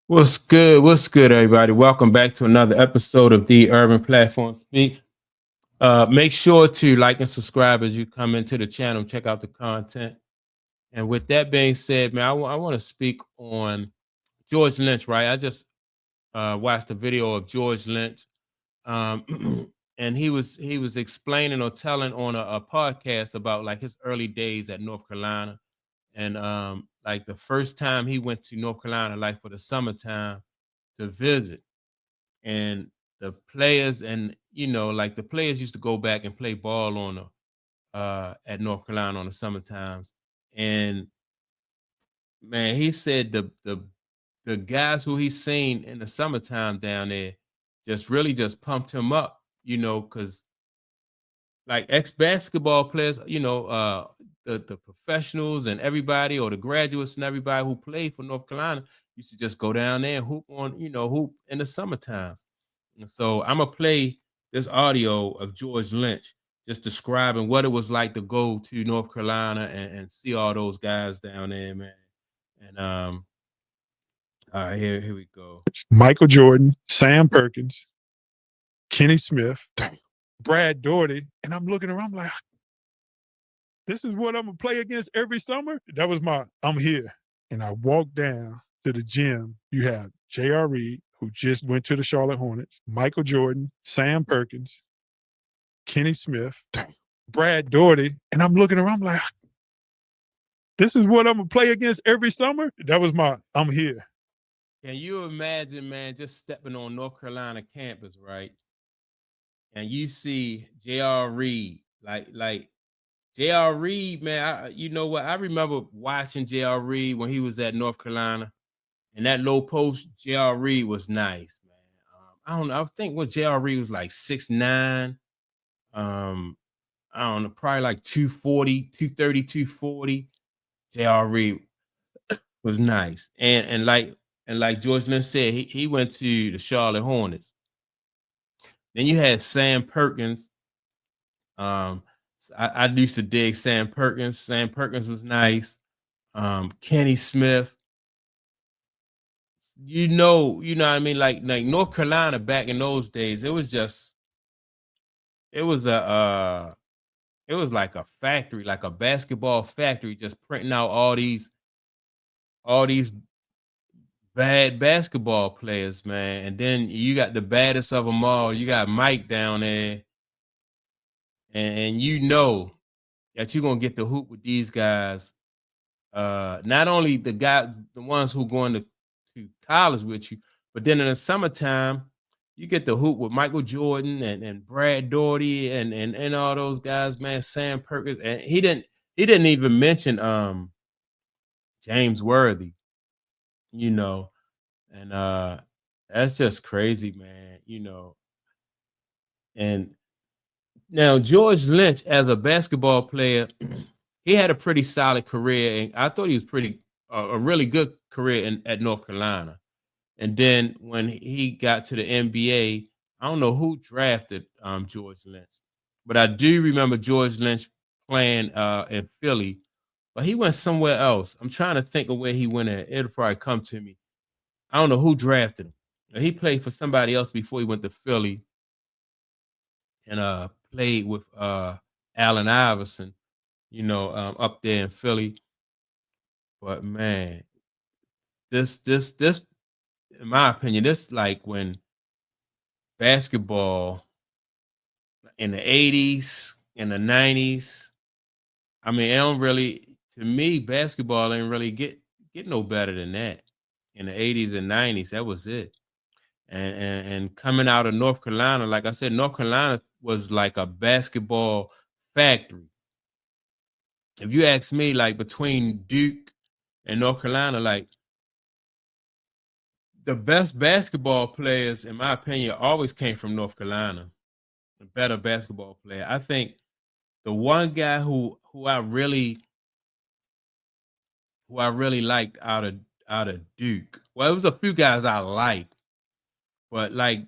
What's good? What's good, everybody? Welcome back to another episode of the Urban Platform Speaks. Make sure to like and subscribe as you come into the channel. Check out the content. And with that being said, man, I want to speak on George Lynch. Right? I just watched a video of George Lynch, and he was explaining or telling on a podcast about like his early days at North Carolina, and like the first time he went to North Carolina, like for the summertime to visit, and the players, and like the players used to go back and play ball on the at North Carolina on the summer times. And man, he said the guys who he's seen in the summertime down there just really just pumped him up, because like ex basketball players, the professionals and everybody, or the graduates and everybody who played for North Carolina used to just go down there and hoop on, hoop in the summer times. And so I'm gonna play this audio of George Lynch just describing what it was like to go to North Carolina and see all those guys down there, man. And all right, here we go. Michael Jordan, Sam Perkins, Kenny Smith, Brad Daugherty, and I'm looking around, I'm like, this is what I'm gonna play against every summer. That was I'm here. And I walked down to the gym. You have J.R. Reed, who just went to the Charlotte Hornets, Michael Jordan, Sam Perkins, Kenny Smith, Brad Daugherty, and I'm looking around, I'm like, this is what I'm gonna play against every summer. That was I'm here. Can you imagine, man, just stepping on North Carolina campus, right? And you see J.R. Reed, like J.R. Reed, man. You know what? I remember watching J.R. Reed when he was at North Carolina, and that low post J.R. Reed was nice, man. I don't know. I think when J.R. Reed was like 6'9", I don't know, probably like 240, 230, 240. J.R. Reed was nice, and like George Lynch said, he went to the Charlotte Hornets. Then you had Sam Perkins. I used to dig Sam Perkins. Sam Perkins was nice. Kenny Smith. You know what I mean? Like North Carolina back in those days, it was it was like a factory, like a basketball factory, just printing out all these bad basketball players, man. And then you got the baddest of them all. You got Mike down there, and you know that you're gonna get the hoop with these guys. Not only the ones who going to college with you, but then in the summertime, you get the hoop with Michael Jordan and Brad Daugherty and all those guys, man. Sam Perkins, and he didn't even mention James Worthy, you know, and that's just crazy, man, And now George Lynch, as a basketball player, he had a pretty solid career, and I thought he was a really good career at North Carolina. And then when he got to the NBA, I don't know who drafted George Lynch, but I do remember George Lynch playing in Philly, but he went somewhere else. I'm trying to think of where he went at. It'll probably come to me. I don't know who drafted him. He played for somebody else before he went to Philly, and played with Allen Iverson, up there in Philly. But man, this, in my opinion, this like when basketball in the 80s, in the 90s. I mean, it don't really, to me, basketball ain't really get no better than that. In the 80s and 90s, that was it. And coming out of North Carolina, like I said, North Carolina was like a basketball factory. If you ask me, like between Duke and North Carolina, like the best basketball players, in my opinion, always came from North Carolina. The better basketball player. I think the one guy who I really liked out of Duke. Well, it was a few guys I liked, but like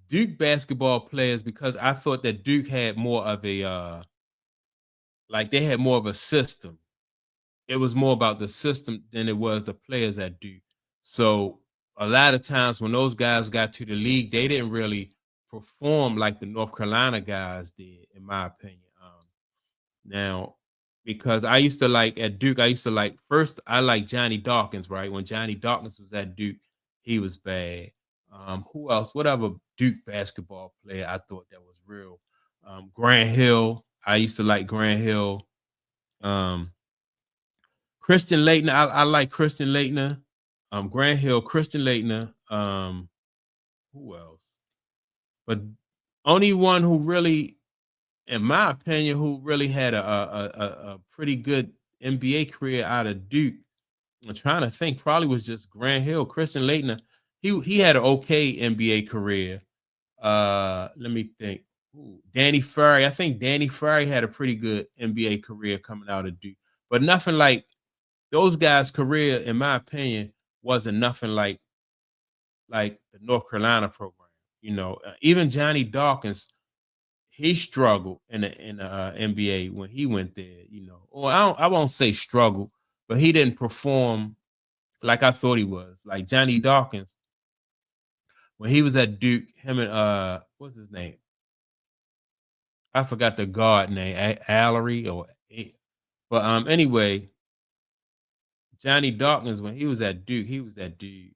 Duke basketball players, because I thought that Duke had more of a like they had more of a system. It was more about the system than it was the players at Duke. So a lot of times when those guys got to the league, they didn't really perform like the North Carolina guys did, in my opinion. Now, because I used to like at Duke, I used to like first I like Johnny Dawkins, right? When Johnny Dawkins was at Duke, he was bad. Who else? Whatever Duke basketball player I thought that was real. Grant Hill. I used to like Grant Hill. Um, Christian Laettner. I like Christian Laettner. Grant Hill, Christian Laettner. Who else? But only one who really, in my opinion, who really had a pretty good NBA career out of Duke. I'm trying to think, probably was just Grant Hill. Christian Laettner, he had an okay NBA career. Let me think. Ooh, Danny Ferry. I think Danny Ferry had a pretty good NBA career coming out of Duke, but nothing like those guys' career, in my opinion, wasn't nothing like the North Carolina program. Even Johnny Dawkins, he struggled in the NBA when he went there. Or I won't say struggle, but he didn't perform like I thought he was. Like Johnny Dawkins, when he was at Duke, him and what's his name? I forgot the guard name, Allery anyway, Johnny Dawkins, when he was at Duke, he was that dude.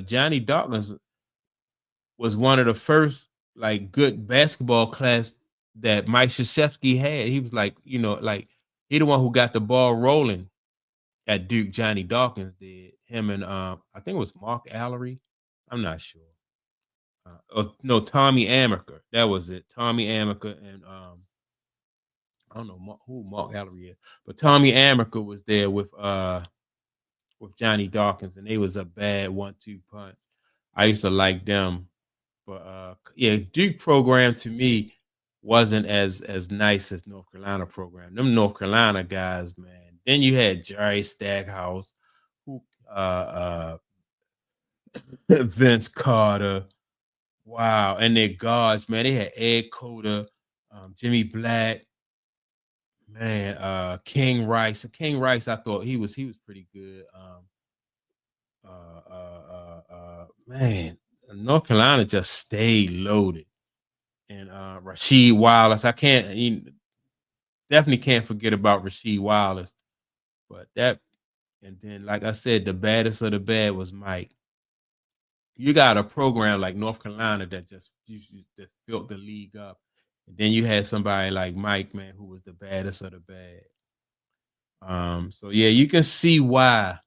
Johnny Dawkins was one of the first like good basketball class that Mike Krzyzewski had. He was like he the one who got the ball rolling at Duke. Johnny Dawkins did. Him and I think it was Mark Allery. I'm not sure. No, Tommy Amaker. That was it. Tommy Amaker and I don't know who Mark Allery is, but Tommy Amaker was there with Johnny Dawkins, and they was a bad 1-2 punch. I used to like them, but yeah, Duke program to me wasn't as nice as North Carolina program. Them North Carolina guys, man. Then you had Jerry Stackhouse, who Vince Carter. Wow, and their guards, man. They had Ed Cota, Jimmy Black, man, King Rice. King Rice, I thought he was pretty good. Man, North Carolina just stayed loaded. And Rasheed Wallace, definitely can't forget about Rasheed Wallace. But and then, like I said, the baddest of the bad was Mike. You got a program like North Carolina that just built the league up. And then you had somebody like Mike, man, who was the baddest of the bad. So yeah, you can see why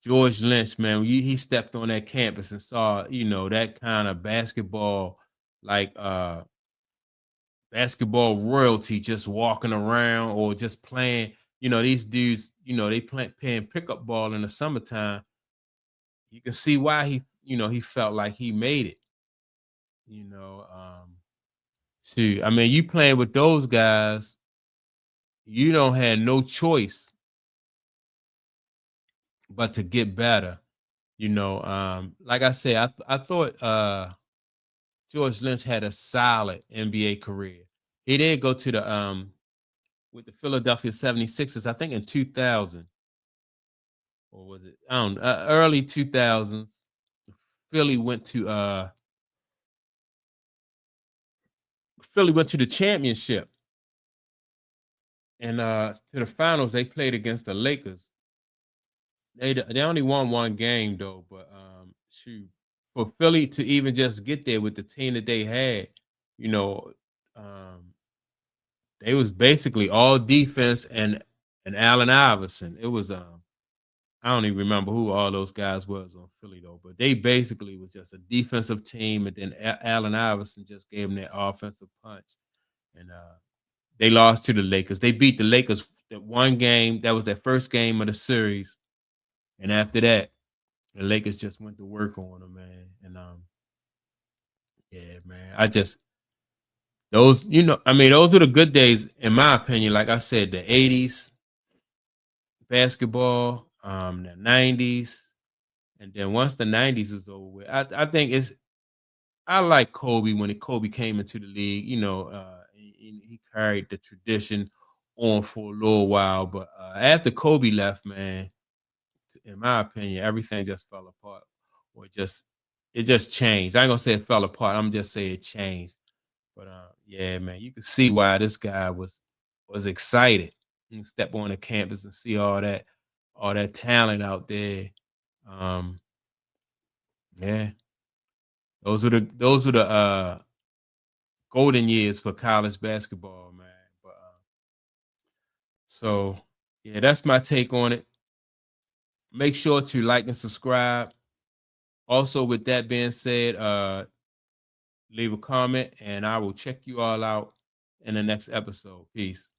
George Lynch, man, he stepped on that campus and saw, that kind of basketball, like basketball royalty just walking around or just playing. These dudes, they playing pickup ball in the summertime. You can see why he felt like he made it. Shoot, I mean, you playing with those guys, you don't have no choice but to get better. Like I said, I thought George Lynch had a solid NBA career. He did go to the with the Philadelphia 76ers, I think in 2000. Or was it? I don't know, early 2000s. Philly went to the championship. And to the finals, they played against the Lakers. They only won one game though, but shoot, for Philly to even just get there with the team that they had, they was basically all defense and Allen Iverson. It was I don't even remember who all those guys was on Philly though, but they basically was just a defensive team, and then Allen Iverson just gave them that offensive punch, and they lost to the Lakers. They beat the Lakers that one game. That was their first game of the series, and after that, the Lakers just went to work on them, man. And yeah, man, those were the good days in my opinion. Like I said, the 80s basketball, the 90s, and then once the 90s was over with, I think I like Kobe when Kobe came into the league. He carried the tradition on for a little while, but after Kobe left, man, in my opinion, everything just fell apart. or it just changed. I ain't gonna say it fell apart. I'm just say it changed. But yeah, man, you can see why this guy was excited. You step on the campus and see all that talent out there. Yeah, those were the golden years for college basketball, man. But so yeah, that's my take on it. Make sure to like and subscribe. Also, with that being said, leave a comment and I will check you all out in the next episode. Peace.